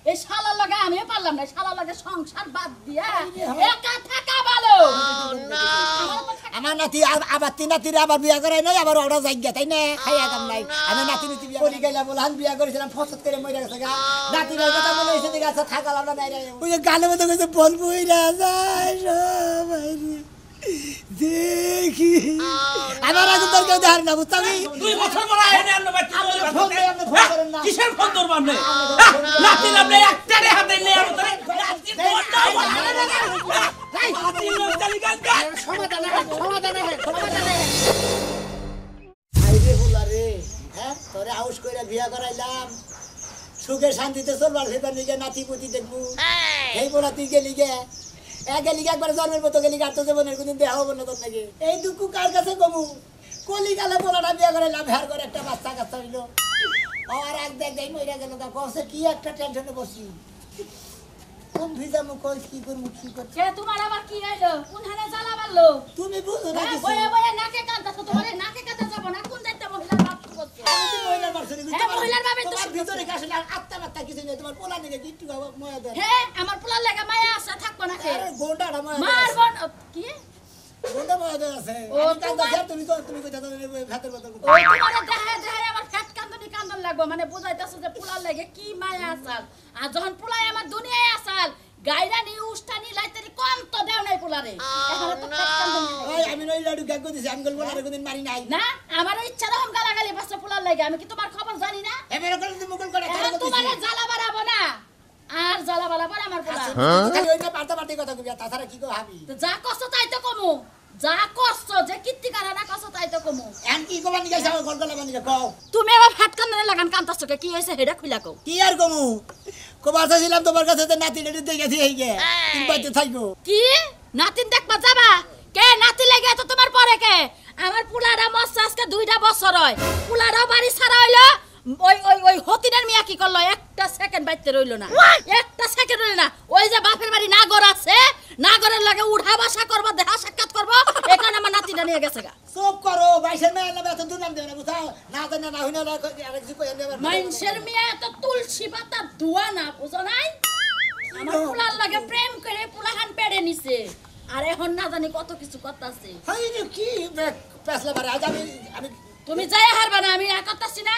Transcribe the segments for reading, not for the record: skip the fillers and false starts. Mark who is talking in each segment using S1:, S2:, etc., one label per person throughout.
S1: এই শালা লাগা আমিও পারলাম না শালা লাগা সংসার বাদ দিয়া একা থাকা ভালো
S2: আমার নাতি আবার তিন নাতির আবার বিয়া করে নাই আবার ওরা জায়গা তাই না খাইয়া কাম নাই আমি নাতি নাতি বিয়া করি গেলাম বললাম বিয়া করেছিলাম ফসত করে মরে গেছে গা নাতির কথা মনে হইছে দিকে আছে থাকালাম না নাই ওই গালে মধ্যে কইছে বলবই না যায় সবাই দেখি আমার আগে তোর কেউ দেখার না বুঝতামি
S3: 2 বছর পর আইনে আনলো বাচ্চা ফোন করেন না কিসের ফোন তোর বামনে নাতি নামলে একটা রে হাতে নিয়ে আর তোরে নাতি ফোনটা এই নাতি লোক চালি গানকা
S2: সমাধান আইরে বলা রে হ্যাঁ তোরে আউস কইরা বিয়া করাইলাম সুখে শান্তিতে চলবার ফেবার লিগে নাতি পুতি দেখবো এই বলা তুই গেলি গে একবার জন্মের মতো গেলি আর তো জীবনের কোনদিন দেওয়া হবো না তোর নাকি এই দুঃখ কার কাছে কমু কলি গালে বলাটা বিয়া করাইলাম ভের করে একটা বাচ্চা কাচ্চা হইলো আর এক দেখ দেখ মইরা গেল তা কসে কি একটা টেনশনে বসি কোন ভিজামু কই কি করমু কি করতে
S1: কে তোমার আবার কি হইলো কোন হানে জ্বালা মারলো
S2: তুমি বুঝো না কিছু
S1: বয়ে বয়ে নাকে কাঁদতাছো তোমার নাকে কাঁদতে যাব না কোন যাইতে মহিলার বাপ করছো
S2: আমি তো মহিলার বাসরি
S1: মহিলার বাপে তো
S2: তোমার ভিতরে কাছে আত্মা কিছু নেই তোমার পোলা নিকে কি একটু ময়া দেয়
S1: হ্যাঁ আমার পোলার লাগা মায়া আছে থাকবো না কে
S2: আরে গোন্ডাটা ময়া
S1: মার বোন কি
S2: গোন্ডা ময়া দেয় আছে
S1: ও
S2: তুমি কইতা ভাতের মতো
S1: ও তোমার দেখায় আমার ফ্যাট কান্দন লাগবো মানে বুঝাইতাছো যে পোলার লাগে কি মায়া আসাল আর যখন পোলাই আমার দুনিয়ায় আসাল গায়রা নি উস্তানি লাইতেরি কম তো দেও নাই পোলারে এখন তো ফ্যাট কান্দন
S2: ওই আমি নই লাডু গাগ দিছি আমি গল বলারে কোনদিন মারি নাই
S1: না আমার ইচ্ছা রকম গালাগালি বাসা পোলার লাগে আমি কি তোমার খবর জানি না
S2: এবারে কোন তুমি মুকুল করে
S1: এখন তোমারে জ্বালা বাড়াবো না আর জ্বালা বাড়াবো না আমার পোলা
S2: খালি ওইটা পার্টি কথা কইয়া তাছাড়া কি কো ভাবি
S1: তো যা কষ্ট তাই তো কমু যা কষ্ট যে কীর্তি কারা না কষ্ট তাই তো কমু
S2: এন কি কবা নিকে যাও গল গলা বানিকে কও
S1: তুমি আবার ফ্যাট কান্দনে লাগান কান্তাছো কি হইছে হেডা খুইলা কও
S2: কি আর কমু কবা চাইছিলাম তোমার কাছে তো নাতি লেডি দেখেছি এই গে তুমি বাইতে থাকো
S1: কি নাতিন দেখবা যাবা কে নাতি লাগে তো তোমার পরে কে আমার পুলারা মস্ত আজকে 2টা বছর হয় পুলারা বাড়ি ছাড়া হইলো ওই হতিনের মিয়া কি করলো একটা সেকেন্ড বাইতে রইলো না একটা সেকেন্ড রইলো না ওই যে বাপের বাড়ি নাগর আছে নাগরের লাগে উঠা বসা করবো দেখা সাক্ষাৎ করবো এখানে আমার নাতিটা নিয়ে গেছে গা
S2: চুপ করো বাইশের মেয়ে না বেতন দুনাম দেবে না বুঝাও না জানি না হইনা না আরেক কিছু কই নেবার
S1: মানুষের মিয়া তো তুলসী পাতা ধোয়া না বুঝো নাই আমার পুলার লাগে প্রেম করে পুলাহান পেড়ে নিছে আর এখন না জানি কত কিছু কথা আছে
S2: হাই রে কি পেছলা বারে আজ আমি
S1: তুমি যাই হারবা না আমি একাতাছি না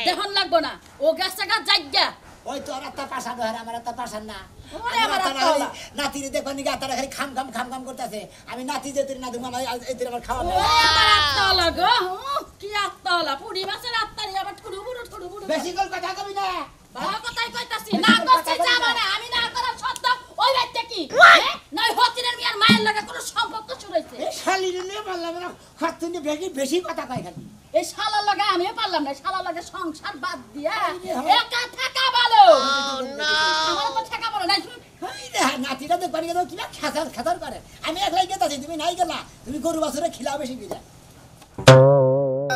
S1: দেখন লাগবো না ও গাছ গাছ জায়গা
S2: ওই তো রাতা পাশা ধরে আমার রাতা পাশা না
S1: ওরে আমার আত্মা
S2: নাতিরে দেখবা নি গাতারা খালি খাম করতেছে আমি নাতি যেতে না দুমা এদের আমার খাওয়া
S1: ওরে আমার আত্মা লাগো কি আত্মা লা পুরি মাছের আত্মা নি আবার ঠুড়ু বুড়ু
S2: বেশি কল কথা কবি না
S1: ভালো কথাই কইতাছি না করছি যাবা না আমি না করার সত্য ওই বাইতে কি নয় হতিনের মিয়ার মায়ের লাগে কোনো সম্পর্ক শুরুইছে
S2: এই শালিরে নিয়ে বললাম না হাতুনি বেশি কথা কয় খালি
S1: এই শালা লাগা আমিও পারলাম না শালা লাগে সংসার বাদ দিয়া একা থাকা ভালো আমার তো থাকা ভালো নাই
S2: নাতিটা দেখবা নি কি না খাতার করে আমি একলাই গেতাছি তুমি নাই গেলা তুমি গরু বাছুরে খিলা বেশি গিলা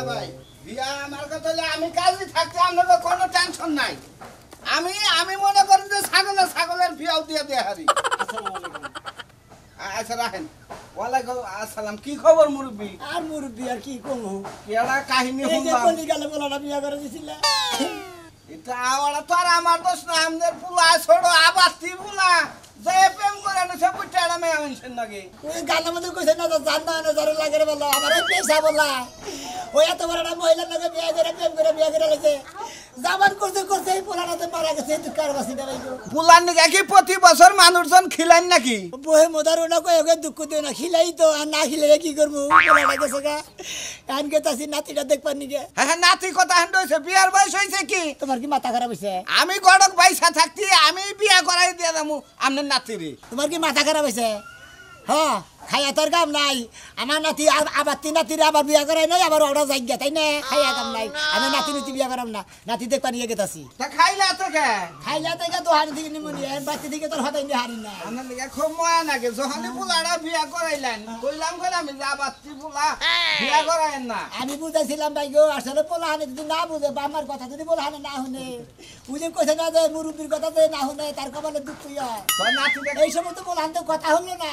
S4: ভাই বিয়া আমার কথা হলে আমি কাজে থাকতে আমাদের কোনো টেনশন নাই আমি মনে করি যে ছাগলের বিয়াও দিয়ে দে হারি আচ্ছা রাখেন ওয়ালাইকুম আসসালাম কি খবর মুরব্বি
S2: আর মুরব্বি আর কি কমু
S4: কি একটা কাহিনী
S2: এই যে
S4: শুনলাম
S2: কলি গেলে বলাটা বিয়া করে দিছিলা
S4: এটা ওরা তো আর আমার দোষ না আমাদের পুলা ছোট আবাসি পুলা যে প্রেম করে না সব টাড়া মেয়ে আনছেন নাকি
S2: ওই গালের মধ্যে কইছে না জান না যারে লাগে রে বলা আমার এই পেশা বলা ওই এত বড় একটা মহিলার লাগে বিয়া করে প্রেম করে বিয়া করে লাগছে জামান করতে এই পোলাটাতে মারা গেছে এই কার বাসি না ভাইগো
S4: পুলার নাকি কি প্রতি বছর মানুষজন খিলান নাকি
S2: বহে মোদার ওনা কই ওকে দুঃখ দিও না খিলাই তো আর না খিলে কি করব পোলাটা গেছে গা আনকে তাসি নাতিটা দেখবার নিগে
S4: হ্যাঁ নাতি কথা হেন হইছে বিয়ার বয়স হইছে কি
S2: তোমার কি মাথা খারাপ হইছে
S4: আমি গড়ক পয়সা থাকতি আমি বিয়া করাই দিয়ে দামু আমনের নাতিরে
S2: তোমার কি মাথা খারাপ হইছে হ্যাঁ খাইয়া তোর কাম নাই আমার নাতি আবার তিন নাতিরে আবার বিয়া করাই নাই আবার ওরা জায়গা তাই না খাইয়া কাম নাই আমি নাতি নুতি বিয়া করাম না নাতি দেখবা নিয়ে গেতাছি
S4: তা খাইলা তো কে
S2: খাইলা থেকে তো হারি থেকে নিমনি বাচ্চা থেকে তোর হতাই নি হারি না
S4: আমার লিগে খুব ময়া নাকি যখনই পুলাটা বিয়া করাইলেন কইলাম আমি যা বাচ্চি পুলা বিয়া করাইন না
S2: আমি বুঝাইছিলাম ভাই গো আসলে পোলা হানে যদি না বুঝে বা আমার কথা যদি পোলা হানে না শুনে বুঝে কইছে না যে মুরব্বির কথা যে না শুনে তার কপালে দুঃখ হয়
S4: তোর নাতি
S2: এই সময় তো পোলা হানতে কথা হলো না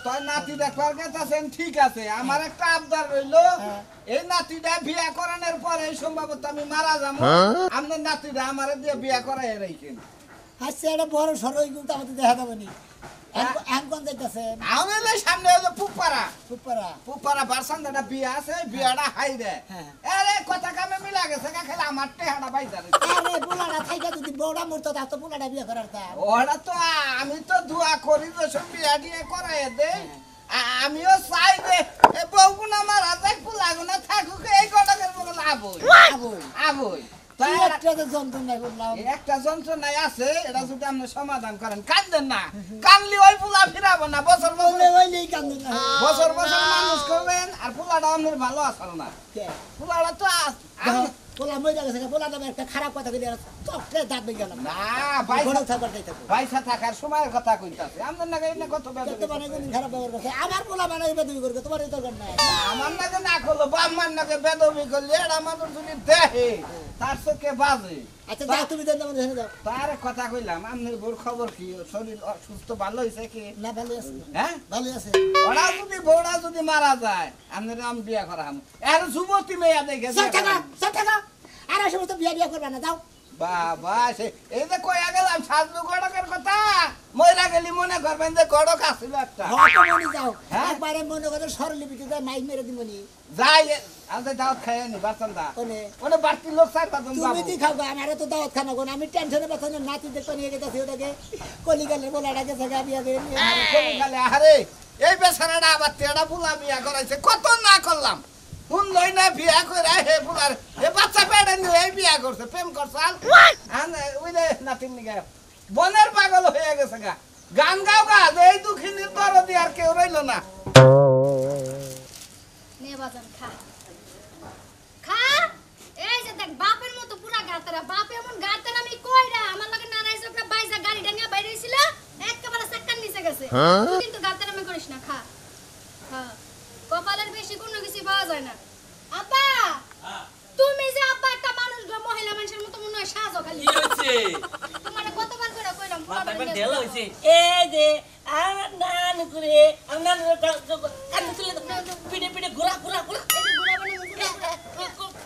S4: তোর নাতি দেখবার গেছেন ঠিক আছে আমার একটা আবদার রইলো এই নাতিটা বিয়া করানোর পরে সম্ভবত আমি মারা যাবো আপনার নাতিটা আমার দিয়ে বিয়া করাই রাখেন
S2: আচ্ছা এটা বড় সরো কিন্তু আমাদের দেখা যাবে নি এখন কোন যাইতাছেন
S4: আমাদের সামনে হলো পুপারা
S2: সুপারা
S4: পুপারা বারসান্দাটা বিয়া আছে বিয়াটা হাই রে
S2: হ্যাঁ।
S4: আরে কথা কামে মিলা গেছে খেলে আমার টেহাটা বাইজা রে
S2: আরে পোলাটা থাইকা যদি বড়া মরতো তা তো পোলাটা বিয়ে করার তা
S4: ওরা তো আমি তো দোয়া করি যে সব বিয়া দিয়ে করাই দে আমিও চাই যে বউগুনা মারা যাক পোলাগুনা থাকুক এই কটাকের মতো আবই
S2: আবই
S4: আবই
S2: তুই একটা তো যন্ত্রণায় বললাম
S4: একটা যন্ত্রণাই আছে এটা যদি আপনি সমাধান করেন কান্দেন না কানলি ওই পোলা ফিরাবো না বছর
S2: বলে
S4: বছর
S2: ওইলেই কান্দে না
S4: বছর বছর মানুষ করবেন আর পোলাটা আপনার ভালো আসল না
S2: কে
S4: পোলাটা তো
S2: পোলা মইরা গেছে পোলাটা একটা খারাপ কথা কইলে চকলে দাঁত বেগে গেলাম
S4: না
S2: বড় থাকার যাইতে
S4: পয়সা থাকার সময়ের কথা কইতাছে আমাদের নাকি এটা কত বেদবি
S2: তো মানে কোন খারাপ ব্যবহার করছে আমার পোলা মানে বেদবি করবে তোমার এই দরকার নাই
S4: আমার নাকি না করলো বাম্মার নাকি বেদবি করলে এটা আমাদের যদি দেহে তার চোখে বাজে
S2: আচ্ছা যাও তুমি দেন আমাদের এখানে যাও
S4: তার কথা কইলাম আপনার বোর খবর কি শরীর সুস্থ ভালো হয়েছে কি
S2: না ভালো আছে
S4: হ্যাঁ
S2: ভালো আছে
S4: বউরা যদি মারা যায় আপনার আমি বিয়া করাম এর যুবতী মেয়া দেখে
S2: সব টাকা আর সমস্ত বিয়া বিয়া করবা না যাও
S4: বাবা সে এই যে কইয়া গেলাম সাজলু গড়কের কথা মইরা গেলি মনে করবেন যে গড়ক আসছিল একটা
S2: মনে যাও
S4: হ্যাঁ?
S2: একবারে মনে করে স্বরলিপিতে যায় মাইক মেরে দিবনি
S4: যাই আজ দাওয়াত খাই নি বাচ্চান্দা
S2: ওনে
S4: ওনে বাড়তি লোক চাই পাতাম
S2: তুমি
S4: বাবু
S2: দি খাও আমারে তো দাওয়াত খানা কোন আমি টেনশনে বাঁচানো নাতি দেখতে নিয়ে গেছি ওটাকে কলিগালের বলাটাকে জায়গা বিয়া করে নিয়ে
S4: কোন গালে আরে এই বেচারাটা আবার তেড়া বুলা বিয়া করাইছে কত না করলাম কোন লই না বিয়া কইরা হে বুলার হে বাচ্চা পেড়ে নিয়ে এই বিয়া করছে প্রেম করছাল ওই রে নাতিন নিগা বনের পাগল হয়ে গেছে গা গান গাও গা এই দুঃখিনীর দরদি আর কেউ রইল না
S1: নে বাজান খা খা এই যে দেখ বাপের মতো পুরা গাতারা বাপ এমন গাতারা আমি কইরা আমার লগে নারাই চোখটা বাইজা গাড়িটা নিয়ে বাইরে হইছিল একেবারে চাক্কার নিচে গেছে তুই কিন্তু গাতারা আমি করিস না খা হ্যাঁ কপালের বেশি কোনো কিছু পাওয়া যায় না আব্বা তুমি যে আব্বা একটা মানুষ গো মহিলা মানুষের মতো মনে হয় সাজো খালি
S3: কি হইছে
S1: তোমারে কতবার করে কইলাম
S3: মাথায় ঢেল হইছে এই যে আমার নান করে আমার নান কান তুলে পিঠে পিঠে ঘোরা ঘোরা ঘোরা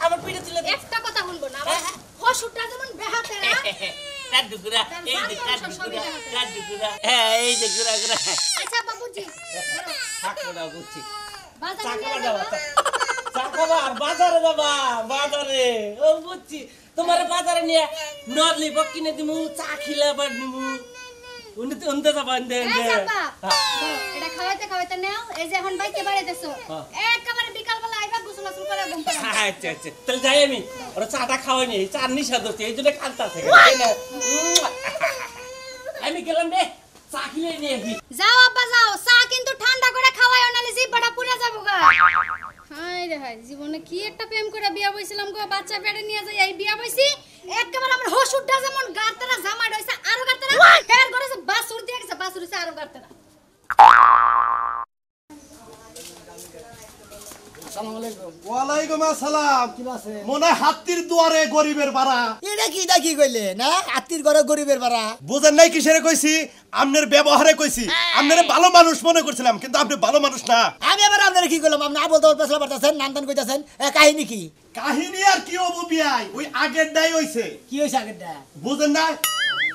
S3: আমার পিঠে তুলে
S1: একটা কথা শুনবো না আমার হসুটা যেমন বেহাতে না
S3: কাট ঘোরা এই যে কাট ঘোরা এই যে ঘোরা ঘোরা
S1: আচ্ছা বাবুজি
S3: থাকো না বুঝছি
S1: বাজারে
S3: চাকা
S1: নিয়ে
S3: যাবা
S1: যাবো
S3: চাকা বাজারে যাবা বাজারে ও বুঝছি তোমার বাজারে নিয়ে নরলি বকিনে দিমু চা খিলাবার দিমু উনতে যাবা
S1: এই যাবা এটা খাওয়াইতে খাওয়াইতে নাও এই যে এখন বাইকে বাড়াইতেছো একেবারে বিকাল বেলা আইবা গোসল আসল করে ঘুম পাড়া
S3: আচ্ছা আচ্ছা তাহলে যাই আমি ওরা চাটা খাওয়াইনি চা নিশা ধরছে এই জন্য কাঁদতাছে আমি গেলাম রে চা খিলে নিয়ে আসি
S1: যাও আব্বা যাও চা কিন্তু ঠান্ডা করে খাওয়াইও নালে জিহ্বাটা পুড়ে যাবো গা হাই রে হাই জীবনে কি একটা প্রেম করে বিয়া বইছিলাম গো বাচ্চা পেটে নিয়ে যাই এই বিয়া বইছি একেবারে আমার হসুরটা যেমন গাতরা জামাই রইছে আরো গাতরা ফের করেছে বাসুর দিয়ে গেছে বাসুর হইছে আরো গাতরা
S2: আসসালামু আলাইকুম
S5: ওয়ালাইকুম আসসালাম
S2: কি আছে
S5: মনে হাতির দুয়ারে গরিবের বাড়া
S2: এটা কি কইলে না আত্মীর ঘরে গরিবের বাড়া
S5: বুঝেন নাই কিসেরে কইছি আমনের ব্যবহারে কইছি আমনের ভালো মানুষ মনে করছিলাম কিন্তু আপনি ভালো মানুষ না
S2: আমি আবার আপনারা কি করলাম আপনি আবল তাবল পেছলা পারতেছেন নান্দান কইতাছেন কাহিনী কি
S5: কাহিনী আর কি হবো বিয়াই ওই আগের ডাই হইছে
S2: কি হইছে আগেরটা
S5: বুঝেন না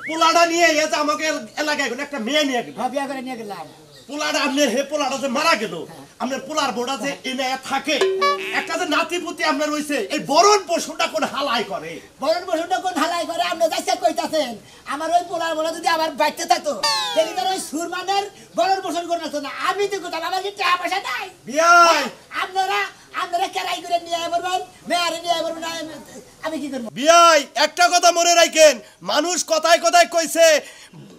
S5: পোলাটা নিয়ে এসে আমাকে এলাকায় কোনো একটা মেয়ে নিয়ে গেল
S2: বিয়া করে নিয়ে গেলাম
S5: পোলাটা আপনার হে পোলাটা যে মারা গেল আপনার পোলার বোড়া যে এনে থাকে একটা যে নাতিপুতি আপনার রইছে এই বরণ পশুটা কোন হালাই করে
S2: বরণ বসুনটা কোন হালাই করে আপনি যাইছে কইতাছেন আমার ওই পোলার বলা যদি আমার বাইতে থাকতো তাহলে তার ওই সুরমানের বরণ পোষণ করে না আমি তো কোথাও আমার কি টাকা পয়সা নাই
S5: বিয়াই
S2: আপনারা কেরাই করে নিয়ে বলবেন মেয়ারে নিয়ে বলবেন আমি কি করবো
S5: বিয়াই একটা কথা মনে রাখেন মানুষ কথায় কথায় কইছে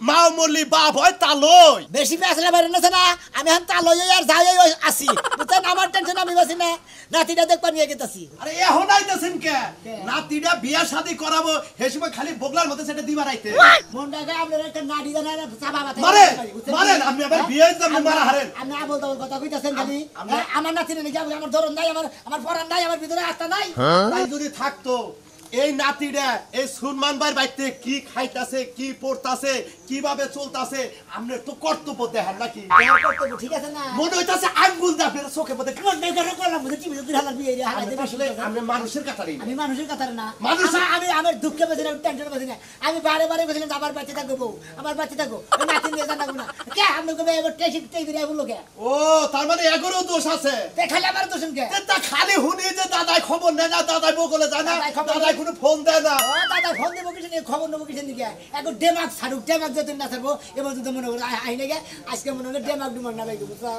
S5: মা মরলি বাপ হয় তালই
S2: বেশি পেছলা বেরোন না আমি এখন তালই আর যাই আসি বুঝছেন আমার টেনশন আমি বাসি না নাতিটা দেখবা নিয়ে গেতাছি
S5: আরে এখন আইতেছেন কে নাতিটা বিয়া শাদি করাবো হে সময় খালি বগলার মধ্যে সেটা দিবার আইতে
S2: মনটাকে আপনারা একটা নাড়ি জানা চাপা বাতা
S5: মারেন আপনি আবার বিয়ে যাবেন মারা হারেন
S2: আমি আবল তাবল কথা কইতাছেন খালি আমার নাতির নাকি আমার ধরন নাই আমার পরান নাই আমার ভিতরে আস্থা নাই
S5: তাই যদি থাকতো এই নাতিটা এই সুনমান ভাইয়ের বাড়িতে কি খাইতাছে কি পড়তাছে কিভাবে চলতাছে আপনার তো কর্তব্য দেখেন নাকি
S2: দেওয়ার কর্তব্য, ঠিক আছে না?
S5: মনে হইতাছে আঙ্গুল দিয়ে আপনার চোখে মধ্যে
S2: কোন বেকার করলাম বুঝে টিভি যদি হালার বিয়ে দিয়ে হালাই দেবে
S5: আসলে আপনি মানুষের কথা নেই
S2: আমি মানুষের কথা না
S5: মানুষের-
S2: আমি আমার দুঃখে বেঁচে না, টেনশন বেঁচে না। আমি বারে বারে বলছিলাম আমার বাচ্চা থাকবো বউ, আমার বাচ্চা থাকবো, ওই নাতি নিয়ে জানাবো না কে আপনি কবে এবার টেস্ট বললো কে
S5: ও তার মানে এগোরও দোষ আছে
S2: খালি আমার দোষণ কে?
S5: তা খালি হুনি যে দাদাই খবর নেয় না দাদাই বকলে যায় না
S2: দাদাই খবর
S5: দাদাই কোনো ফোন দেয় না
S2: ও দাদা ফোন দেবো কিছু নিয়ে খবর নেবো কিছু নিয়ে এখন ডেমাক ছাড়ুক, ডেমাক যদি না ছাড়বো এবার যদি মনে করো আইনে গে আজকে মনে হলো ডেমাক ডুমার না ভাই বুঝছো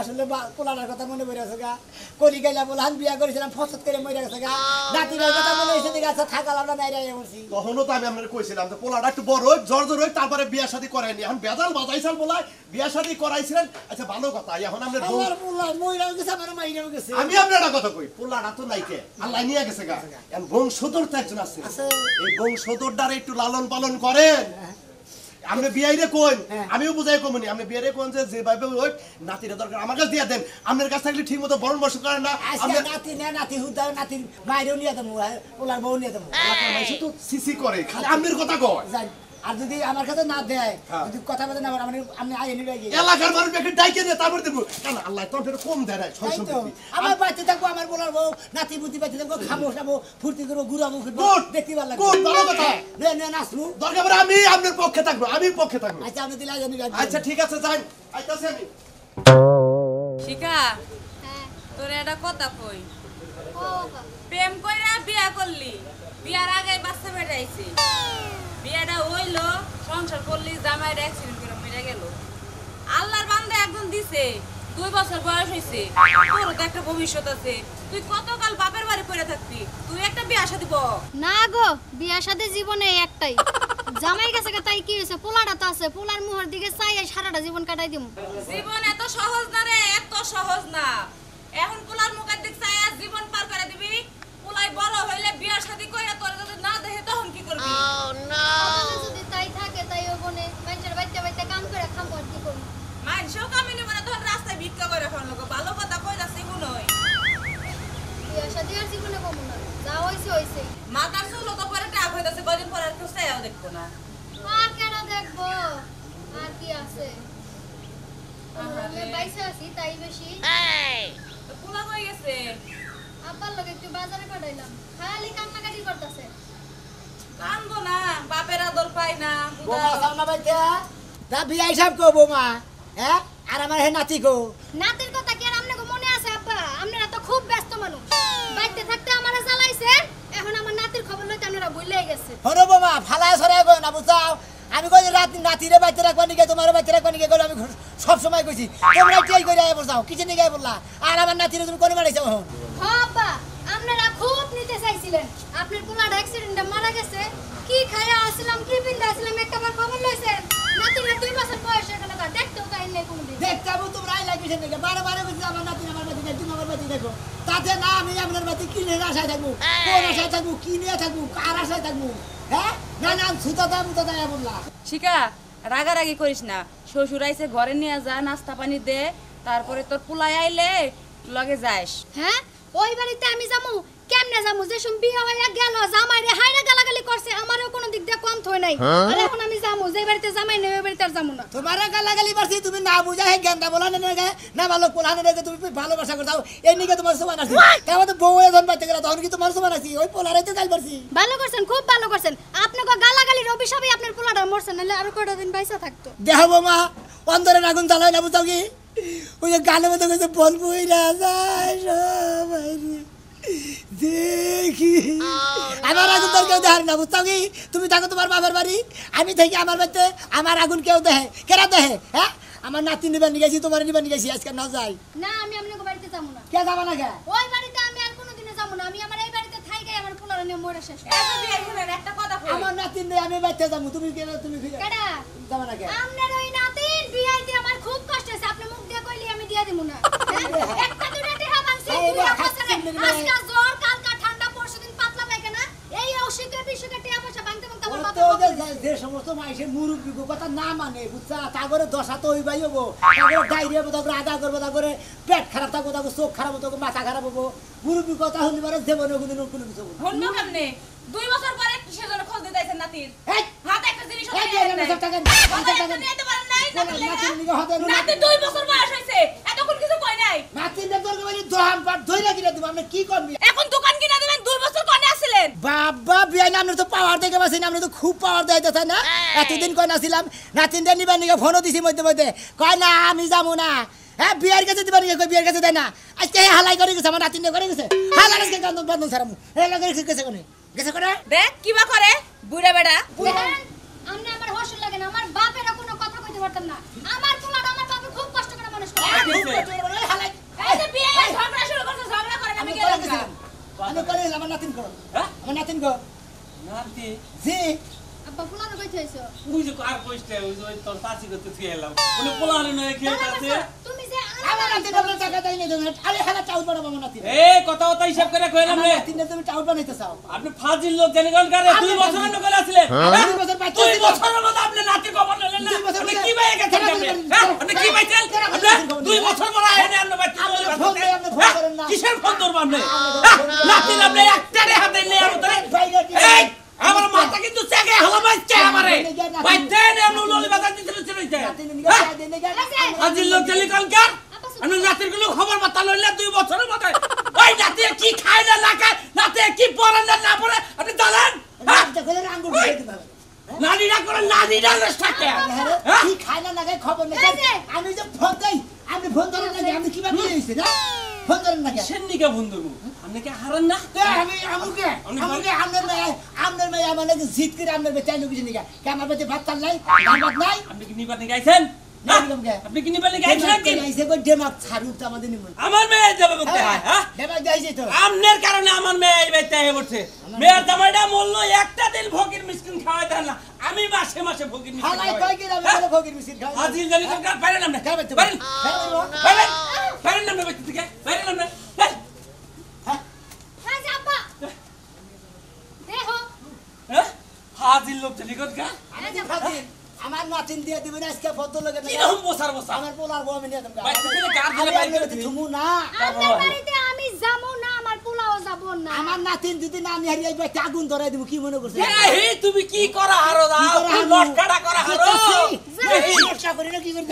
S2: আসলে পোলার কথা মনে পড়ে আছে গা কলি গাইলা বলে আমি বিয়া করেছিলাম ফসত করে মরে গেছে গা নাতির কথা মনে হয়েছে দিকে আচ্ছা থাকালাম না নাই রাই বলছি
S5: তখনও তো আমি আপনার কইছিলাম যে পোলাটা একটু বড় হোক জোর জোর হোক তারপরে বিয়া শাদী করায়নি এখন বেজাল বাজাইছাল বলাই বিয়া শাদী করাইছিলেন আচ্ছা ভালো কথা এখন আমরা
S2: আমার পোলা মইরাও গেছে আমার মাইরাও গেছে
S5: আমি আপনার একটা কথা কই পোলাটা তো নাইকে আল্লাহ নিয়ে গেছে গা এখন বংশধর তো একজন আছে
S2: আছে।
S5: এই বংশধরটারে একটু লালন পালন করেন আপনি বিয়াইরে কোন আমিও বুঝাই কমনি আপনি বিয়ারে কোন যে যেভাবে ওই নাতির দরকার আমার কাছে দিয়ে দেন আপনার কাছে থাকলে ঠিক মতো বরণ বসত করেন না
S2: আজকে
S5: আপনি
S2: নাতি না নাতি হুদা নাতির মাইরেও নিয়ে দেবো পোলার বউ নিয়ে দেবো
S5: এলাকার মানুষ তো সিসি করে খালি আপনার কথা কয়
S2: যাই। আর যদি আমার কাছে না দেয়
S5: হ্যাঁ।
S2: যদি কথা বলতে না পারে আমি আইয়ে নিবে গিয়ে
S5: এলাকার মানুষ একটা ডাইকে নিয়ে তারপর দেবো কেন আল্লাহ তো আপনার কম দেয় না ছয়
S2: তাই তো
S5: সম্পত্তি
S2: আমার বাচ্চা থাকবো আমার বলার বউ নাতি বুদ্ধি বাচ্চা থাকবো খাবো খাবো ফুর্তি করবো ঘুরাবো ফিরবো
S5: Good,
S2: দেখতে ভালো লাগবে
S5: good, ভালো কথা।
S2: নাচবো
S5: দরকার পড়ে আমি আপনার পক্ষে থাকবো আমি পক্ষে থাকবো
S2: আচ্ছা আপনি দিলে আইয়ে নিবে
S5: আচ্ছা ঠিক আছে যাই আইতাছি আমি
S6: শিখা
S7: হ্যাঁ
S6: তোর একটা কথা কই
S7: ও
S6: প্রেম কইরা বিয়া করলি বিয়ার আগে বাচ্চা বেড়াইছে বিয়াটা হইলো সংসার করলি জামাইটা অ্যাক্সিডেন্ট করে মরে গেল আল্লাহর বান্দা একজন দিছে 2 বছর বয়স হইছে তোর তো একটা ভবিষ্যৎ আছে তুই কতকাল বাপের বাড়ি পড়ে থাকবি তুই একটা বিয়া শাদী কর
S7: না গো বিয়ার সাথে জীবনে একটাই জামাই গেছে গে তাই কি হয়েছে পোলাটা তো আছে পোলার মুহর দিকে চাই সারাটা জীবন কাটাই দিমু
S6: জীবন এত সহজ না রে এত সহজ না এখন পোলার মুখের দিক চাই আর জীবন পার করে দিবি পোলাই বড় হইলে বিয়া শাদী কইরা তোর যদি না দেখে তখন কি করবি
S7: তাহলে যদি তাই থাকে তাই ও বনে মানুষের বাইতে বাইতে কাম করে খাম আর কি করবো
S6: মানুষও কামিনি মানে তখন রাস্তায় ভিক্ষা করে ফেললো গো। ভালো কথা কই যাচ্ছে গুনই
S7: বিয়ার সাথে আর জীবনে কমু না যা হইছে হইছে
S6: মাথার চুলও তো পরে টাক হইতাছে কদিন পরে আর কেউ চাইও দেখবো না
S7: আর কেন দেখবো আর কি আছে আমি বাইসে আছি তাই বেশি
S6: তো পোলা হয়ে গেছে
S7: আব্বার লোক একটু বাজারে পাঠাইলাম খালি কান্নাকাটি করতেছে
S6: কানবো না বাপের আদর পাই না
S2: বৌমা সামনা বাইতে তা বিয়া হিসাব কো বৌমা হ্যাঁ আর আমার হে নাতি কো
S7: নাতির কথা কি আর আপনাকে মনে আছে আব্বা আপনারা তো খুব ব্যস্ত মানুষ বাইতে থাকতে আমারে জ্বালাইছেন এখন আমার নাতির খবর লইতে আপনারা ভুলেই গেছে
S2: হরো বৌমা ফালায় সরাই গো না বুঝাও আমি কই রাতি নাতিরে বাইতে রাখবা নিকে তোমার বাইতে রাখবা নিকে কই আমি সব সময় কইছি তোমরা কি কইরা বলছাও কিছু নিকে বললা আর আমার নাতিরে তুমি কোন বাড়াইছো এখন
S7: হ্যাঁ আব্বা আপনারা খুব নিতে চাইছিলেন আপনার পোলার অ্যাক্সিডেন্টে মারা গেছে কি খায়া আসলাম কি পিন্দা আসলাম একটাবার খবর লইছেন নাতির 2 বছর বয়স হয়ে গেল দেখতেও তাই নাই কোনদিন
S2: দেখতাম তোমরা আই লাগিছে নিকে বারে বারে কইছি আমার নাতি আমার বাড়ি দেখো তুমি আমার বাড়ি দেখো তাতে না আমি আপনার বাড়ি কি নিয়ে আশায় থাকবো কোন আশায় থাকবো কি নিয়ে থাকবো কার আশায় থাকবো হ্যাঁ না না সুতা দাম বললা
S6: শিকা রাগারাগি করিস না শ্বশুর আইছে ঘরে নিয়ে যা নাস্তা পানি দে তারপরে তোর পোলাই আইলে লগে যাস
S7: হ্যাঁ ওই বাড়িতে আমি যামু কেমনে যামু যে শুন বিয়ে হইয়া গেল জামাই রে হাইরা গালাগালি করছে আমারও কোনো দিক দিয়ে কম থই নাই আর এখন আমি যামু যে বাড়িতে জামাই নেই ওই বাড়িতে আর যামু না
S2: তোমার গালাগালি পারছি তুমি না বুঝা হে জ্ঞানটা বলা না ভালো পোলানে রেখে তুমি ভালোবাসা করতাও এই নিকে তোমার সমান আছে তারপর তো বউ এখন বাইতে গেল তখন কি তোমার সমান আছি ওই পোলারে তো গাল পারছি
S7: ভালো করছেন খুব ভালো করছেন আপনাকে গালাগালির অভিশাপে আপনার পোলাটা মরছে নাহলে আরো কয়টা দিন বাইসা থাকতো
S2: দেহ বৌমা অন্তরে আগুন জ্বালায় না বুঝাও কি ওই যে গালে মতো কইছে বলবই না যায় সবাই দেখি আমার আগুন তোর কেউ দেখার না বুঝতাও কি তুমি থাকো তোমার বাবার বাড়ি আমি থাকি আমার বাড়িতে আমার আগুন কেউ দেখে কেরা দেখে হ্যাঁ আমার নাতি নিবেন নিয়ে গেছি তোমার নিবেন নিয়ে গেছি আজকে না যাই
S7: না আমি আপনাকে বাড়িতে যাবো না
S2: কে যাবা না কে
S7: ওই বাড়িতে আমি আর কোনোদিনও যাবো না আমি আমার এই বাড়িতে থাইকে আমার পোলাটা নিয়ে মরে শেষ
S6: এত বিয়ে হলেন একটা কথা কই
S2: আমার নাতি নিয়ে আমি বাড়িতে যাবো তুমি কে তুমি
S7: কেডা
S2: যাবা না কে
S7: আপনার ওই নাতিন বিয়াইতে আমার খুব কষ্ট আছে আপনি মুখ দিয়ে কইলি আমি দিয়া দিমু না একটা দুইটা টিহা মানছি দুই বছরে আজকে জ্বর কালকা ঠান্ডা পরশুদিন পাতলা পায়খানা এই অসুখে বিসুখে টিহা পয়সা ভাঙতে ভাঙতে আমার বাবা
S2: যে সমস্ত মাইসের মুরব্বী কথা না মানে বুঝছা তাগরে দশা তো ওই ভাই হবো তাগরে ডায়রিয়া হবো তাগরে আগা করবো তাগরে পেট খারাপ থাকবো তাগরে চোখ খারাপ হবো মাথা খারাপ হবো মুরব্বী কথা হলে পারে জীবনে কোনদিন কোনো কিছু হবো না।
S6: হল কেমনে 2 বছর পরে কিসের জন্য খোঁজ দিতে আইছেন নাতির
S2: এই
S6: হাতে একটা জিনিস
S2: এই
S6: হতে
S2: যে
S6: নাই
S2: সব টাকা
S6: কথা একটা নিতে পারেন নাই
S2: নাতির নিগে হাতে
S6: নাতি 2 বছর বয়স হইছে এতক্ষণ কিছু কই নাই
S2: নাতির দরকার বলি দোহান পাট ধইরা কিনা দিব আপনি কি করবি
S6: এখন দোকান কিনা দিবেন 2 বছর কোনে আসিলেন
S2: বাবা বিয়াই না আমরা তো পাওয়ার দেখে পাচ্ছি না আমরা তো খুব পাওয়ার দেয় তাই না এতদিন কয় নাছিলাম নাতিনদের নিবার নিগে ফোনও দিছি মধ্যে মধ্যে কয় না আমি যাবো না হ্যাঁ বিয়ার কাছে দিবার নিগে কই বিয়ার কাছে দেয় না আজকে হালাই করে গেছে আমার নাতিনে করে গেছে হালাই আজকে কান্দন বান্দন ছাড়ামু এই লাগে গেছে কোনে গেছে করে
S6: দেখ কিবা করে বুড়া বেড়া
S7: দেখেন, আমনে আমার হসল লাগে না আমার বাপেরও কোনো কথা কইতে পারতাম না আমার পোলাটা আমার বাপে খুব কষ্ট করে মানুষ করে
S2: হালাই
S6: এই যে বিয়ে ঝগড়া শুরু করছে ঝগড়া করেন আমি গেলাম না
S2: আমি করে আমার নাতিন করো আমার নাতিন গো
S3: নাতি
S2: জি
S7: আব্বা পোলাটা কইতে আইছো
S3: ওই যে আর কইতে ওই যে তোর চাচি করতে থিয়ে এলাম উনি পোলারে নয় খেয়ে আছে
S7: তুমি যে
S2: আমার নাতিন আপনার টাকা দেই না দেবেন আরে হালা চাউল বানাবো আমার নাতিন
S3: এই কথা কথা হিসাব করে কইলাম
S2: আমার
S3: রে
S2: নাতিনে তুমি চাউল বানাইতে চাও
S3: আপনি ফাজিল লোক জানি কোন করে 2 বছর আগে কইলা ছিলেন
S2: 2 বছর বাচ্চা
S3: 2 বছরের মধ্যে আপনি নাতি খবর নিলেন না আপনি কি ভাই গেছেন আপনি আপনি কি ভাইছেন আপনি 2 বছর পরে আইনে আনলো বাচ্চা
S2: ফোন দেই আপনি ফোন করেন না
S3: কিসের ফোন ধরব আপনি নাতি আপনি একটারে হাতে নিয়ে আর তোরে এই আমার মাথা কিন্তু চেগে হলো বাচ্চা আমারে বাইতে নে আমি ললি বাজার দিতে চলেছে
S2: নাতিনে নিগে চাই দেই না
S3: ফাজিল লোক জানি কোন কার আমি নাতির গুলো খবর বাতা লইলা 2 বছরের মধ্যে ওই নাতি কি খায় না না খায় নাতি কি পড়ে না না পড়ে আপনি জানেন
S2: আচ্ছা করে আঙ্গুল দিয়ে দিবা
S3: নানিরা করে নানিরা নষ্ট থাকে
S2: কি খায় না লাগে খবর নেই আমি যে ফোন দেই আপনি ফোন ধরেন না আমি কিভাবে হইছে না ফোন ধরেন না
S3: সেন্নিকা বন্ধু আপনি কি হারান না
S2: আমি আমুকে আমনের মেয়ে আমার লাগে জিত করে আমনের বেতে আইলো কিছু নিকা কে আমার বেতে ভাত চাল নাই ভাত নাই
S3: আপনি কি নিবানি গাইছেন
S2: নিবানি কে
S3: আপনি কি নিবানি গাইছেন কি
S2: আইছে কই ডেমাক ছাড়ু তো আমাদের নিমন
S3: আমার মেয়ে যাবে বলতে হয় হ্যাঁ
S2: ডেমাক যাইছে তো
S3: আমনের কারণে আমার মেয়ে এই বেতে আই পড়ছে মেয়ের জামাইটা মূল্য একটা দিন ফকির মিসকিন খাওয়াই দেন না আমি মাসে মাসে ফকির মিসকিন
S2: হালাই কই কি আমি বলে ফকির মিছিল খাই
S3: আজিল জানি তো কার পারেন না
S2: খাবে তো
S3: পারেন পারেন পারেন না বেতে থেকে পারেন না
S7: এই যে আব্বা দেখো
S3: হ্যাঁ হাজির লোক জানি কোন কা
S2: আমার নাতিন দিয়ে দিবেন আজকে ফটো লাগে
S3: কি রকম বসার বসা
S2: আমার পোলার বউ আমি নিয়ে দেব
S3: বাইতে থেকে কার দিলে বাইতে দিবি
S2: তুমি না
S7: আপনার বাড়িতে আমি যাবো না আমার পোলাও যাবো না
S2: আমার নাতিন যদি না আমি হারিয়ে যাই আগুন ধরাই দিব কি মনে করছিস
S3: এই তুমি কি করা হারো দাও তুমি লটকাটা করা হারো
S2: চেষ্টা করি না কি করি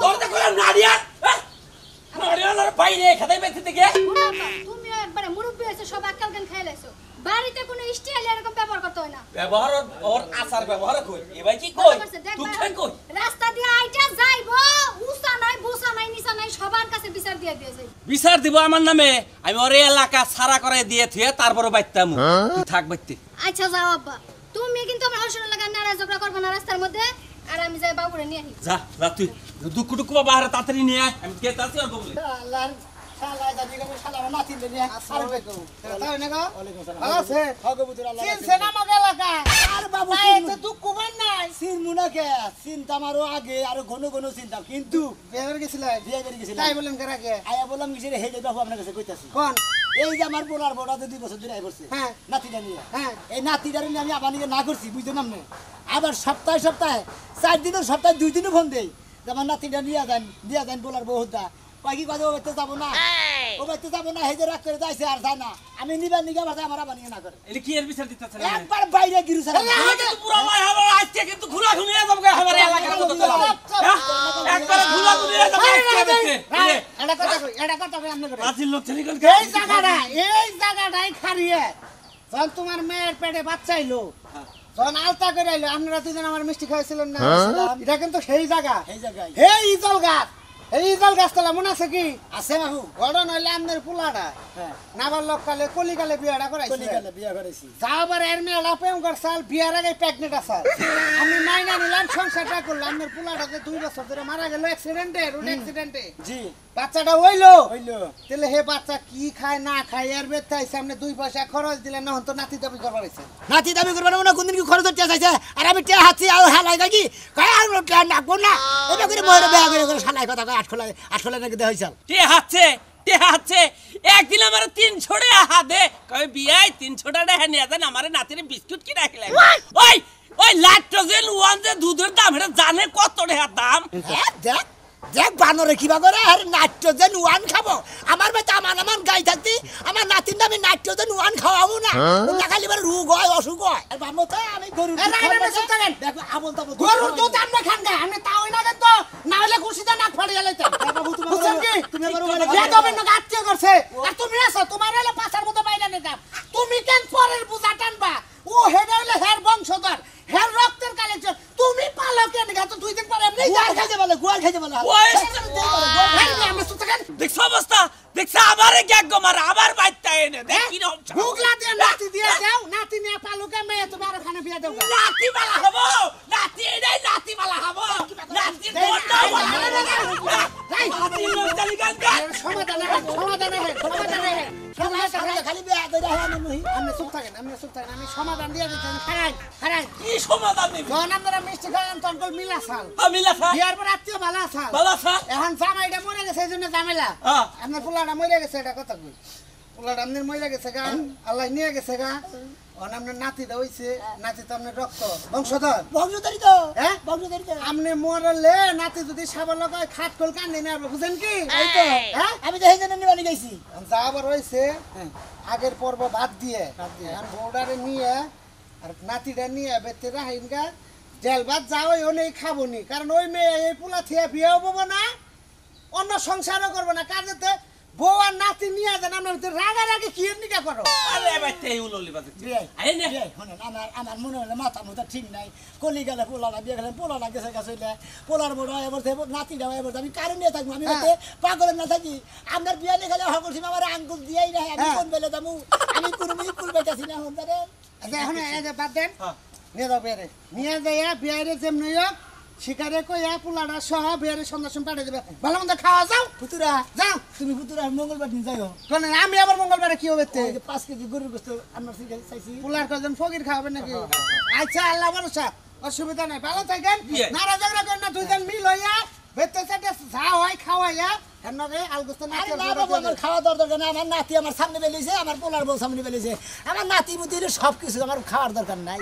S3: তোর দেখো নারিয়া নারিয়ার বাইরে খাতাই বাইতে থেকে
S7: তুমি একবারে মুরব্বি হয়েছে সব আক্কাল গান খেয়ে লাইছো বাড়িতে কোনো স্টাইল এরকম ব্যবহার করতে হয় না
S3: ব্যবহার ওর আচার ব্যবহার কই এবাই কি কই তুই কই
S7: রাস্তা দিয়ে আইটা যাইবো উসা নাই বুসা নাই নিসা নাই সবার কাছে বিচার দিয়ে দিয়ে যাই
S3: বিচার দিব আমার নামে আমি ওর এলাকা সারা করে দিয়ে থুয়ে তারপরে বাইতাম তুই থাক বাইতে
S7: আচ্ছা যাও আব্বা তুমি কিন্তু আমার হসন লাগা নারাজ ঝগড়া করবে না রাস্তার মধ্যে আর আমি যাই বাবুরে নিয়ে আসি
S3: যা যা তুই দুকু টুকু বাহারে তাড়াতাড়ি নিয়ে আয় আমি কে তাড়াতাড়ি আর বলি
S2: আল্লাহ শালা দাদি গো শালা আমার নাতিন নিয়ে
S4: আসসালামু আলাইকুম তাই না গো
S2: ওয়ালাইকুম আসসালাম
S4: ভালো আছে
S2: হগো বুতুর আল্লাহ
S4: চিনছেন আমার এলাকা
S2: আর বাবু
S4: তাই তো দুঃখ বান নাই
S2: সিন মুনাকে চিন্তা মারো আগে আর ঘন ঘন চিন্তা কিন্তু
S4: বের গেছিল
S2: বিয়ে করে গেছিল
S4: তাই বলেন কেন আগে
S2: আয়া বললাম কিছু হে যাই বাবু আপনার কাছে কইতাছি
S4: কোন
S2: এই যে আমার পোলার বড়া 2 বছর ধরে আই পড়ছে
S4: হ্যাঁ
S2: নাতিটা নিয়ে
S4: হ্যাঁ
S2: এই নাতিটারে নিয়ে আমি আবার নিয়ে না করছি বুঝতে নাম না আবার সপ্তাহে 4 দিনের সপ্তাহে 2 দিনও ফোন দেই যে আমার নাতিটা নিয়ে যান পোলার বহুদা কয় কি কথা ও বাইতে যাবো না ও বাইতে যাবো না হে যে রাগ করে যাইছে আর যায় না আমি নিবার নিগে বাসা আমার আবার নিয়ে না করে
S3: এটা কি এর বিচার দিতেছ না
S2: একবার বাইরে গিরু স্যার
S3: আমাকে তো পুরো মাই হবে আজকে কিন্তু ঘুরা ঘুরিয়ে যাব আমার এলাকা কত চলাবো একবার ঘুরা ঘুরিয়ে যাব আজকে
S4: এটা কথা কই আপনি করে
S3: আজিল লোক চলি কোন
S4: এই জায়গাটাই খারিয়ে যখন তোমার মেয়ের পেটে বাচ্চা আইলো যখন আলতা করে আইলো আপনারা দুজন আমার মিষ্টি খাইছিলেন না এটা কিন্তু সেই জায়গা
S2: এই জায়গায়
S4: এই ইজল গাছ এই ইজল গাছতলা মনে আছে কি
S2: আছে বাবু
S4: গড়ন হইলে আপনার পোলাটা
S2: হ্যাঁ
S4: নাবার লোককালে কলিকালে বিয়াটা করাইছিল
S2: কলিকালে বিয়া করেছি
S4: যাবার এর মেয়েটা প্রেম করছাল বিয়ার আগে প্রেগনেন্ট আসাল আমি মাইনা নিলাম সংসারটা করলাম আপনার পোলাটাকে 2 বছর ধরে মারা গেল অ্যাক্সিডেন্টে রোড অ্যাক্সিডেন্টে
S2: জি
S4: বাচ্চাটা হইলো
S2: হইলো
S4: তাহলে হে বাচ্চা কি খায় না খায় এর বেতাই সামনে 2 পয়সা খরচ দিলেন না তো নাতি দাবি করবার আছে
S2: নাতি দাবি করবে না কোনদিন কি খরচ হচ্ছে চাইছে আর আমি তে হাতি আর হালাই গাকি কয় আর প্ল্যান না কোন না এটা করে মরে বেয়া করে শালাই কথা কয় আটখোলা নাকি দেই হইছাল
S3: তে হাচ্ছে একদিন আমার 300 টাকা হাতে কই বিয়াই 300 টাকা নিয়ে যান আমার নাতির বিস্কুট কি রাখলেন ওই লাইট্রোজেন ওয়ান যে দুধের দাম এটা জানে কত টাকা দাম
S2: হ্যাঁ দেখ দেখ বানরে কিবা করে আর নাইট্রোজেন ওয়ান খাবো আমার বেটা আমার গাই থাকতি আমার নাতিন আমি নাইট্রোজেন ওয়ান খাওয়াবো না না খালি এবার রোগ হয় অসুখ হয় আর বামো তো আমি গরু দেখো আমল তো
S4: গরুর দুধ আমরা খান গা আমি তাও না তো না হলে খুশিতে নাক ফাড়ি গেলাইতে
S2: বাবু
S4: বুঝছেন কি
S2: তুমি এবার মানে
S4: বিয়া দবেন না আত্মীয় করছে আর তুমি আছো তোমার হলে পাছার মতো বাইরে নিতাম তুমি কেন পরের বুঝা টানবা ও হেডা হলে হের বংশধর হের রক্তের কালেকশন তুমি পালো কেন গা তো 2 দিন পরে এমনি
S2: গোয়াল খাইতে বলে গোয়াল খাইতে বলে
S4: আমরা তো কেন
S3: দেখছ অবস্থা দেখছ আমারে গ্যাগ মার আবার বাইতে এনে দেখ কি রকম
S4: ভুগলা দিয়ে নাতি দিয়ে দাও নাতি নিয়ে পালো কে মেয়ে তুমি আর খানা বিয়া দাও
S3: নাতি বালা হবো নাতি এটাই নাতি বালা হবো নাতি দোটা নাতি লোক চালি গান
S4: সমাধান
S2: খালি বিয়া করে আমি নহি
S4: আমরা চুপ থাকেন আমি সমাধান দিয়ে দিচ্ছি খারাই
S3: কি সমাধান নিবি
S4: যখন আপনারা মিষ্টি খান তখন মিলা সাল
S3: আমি লেখা
S4: বিয়ার পর আত্মীয় ভালো আসাল
S3: বালা সা
S4: এখন জামাইটা মরে গেছে এই জন্য ঝামেলা আপনার পোলাটা মরে গেছে এটা কথা কই পোলাটা আপনার মরে গেছে গা আল্লাহ নিয়ে গেছে গা এখন আপনার নাতিটা হইছে নাতি তো আপনার রক্ত বংশধর
S2: বংশধরই তো
S4: হ্যাঁ
S2: বংশধরই তো
S4: আপনি মরলে নাতি যদি সাবার লগায় খাট কল কান্দে না বুঝেন কি
S2: এই তো
S4: হ্যাঁ
S2: আমি তো হেজেন নিবানি গেছি
S4: যা আবার হয়েছে আগের পর্ব বাদ দিয়ে এখন বউডারে নিয়ে আর নাতিটা নিয়ে বেতে রাহিন গা জেল বাদ যাও ওই খাবো নি কারণ ওই মেয়ে এই পোলা থিয়া বিয়েও পাবো না অন্য সংসারও করবো না কাজেতে বউ আর নাতি নিয়ে যান আমরা রাগারাগি কি নিকা করো
S3: আরে বাইতে উললি বাজে আই নে
S2: আমার মনে হলো মাথা মতো ঠিক নাই কলি গেলে পোলাটা বিয়ে গেলে পোলাটা গেছে গেছে পোলার বড় এবার নাতিটা এবার আমি কারণ নিয়ে থাকবো আমি পাগলের না থাকি আপনার বিয়ে নিয়ে গেলে হকল সীমা আমার আঙ্গুল দিয়েই নাই আমি কোন বেলে যাবো আমি কোনো কুল বেটাছি না হন
S4: এখন এই যে বাদ দেন নিয়ে যাও বেরে নিয়ে যাইয়া বিয়ারে যেমনি হোক শিকারে কইয়া পোলাটা সহ বিয়ারে সন্ধ্যাসন পাঠিয়ে দেবে ভালো মন্দ খাওয়া যাও
S2: ফুতুরা
S4: যাও
S2: তুমি ফুতুরা মঙ্গলবার দিন যাইও
S4: কোন আমি আবার মঙ্গলবারে কি হবে
S2: 5 কেজি গরুর গোস্ত আমার চাইছি
S4: পোলার কজন ফকির খাওয়াবেন নাকি আচ্ছা আল্লাহ ভরসা অসুবিধা নাই ভালো থাকেন নারা ঝগড়া করেন না দুইজন মিল হইয়া বেতে সেটে যা হয় খাওয়াইয়া এমনকে আলগোস্ত না
S2: আমার খাওয়া দরকার না আমার নাতি আমার সামনে বেলিয়েছে আমার পোলার বউ সামনে বেলিয়েছে আমার নাতি মুতির সব কিছু আমার খাওয়ার দরকার নাই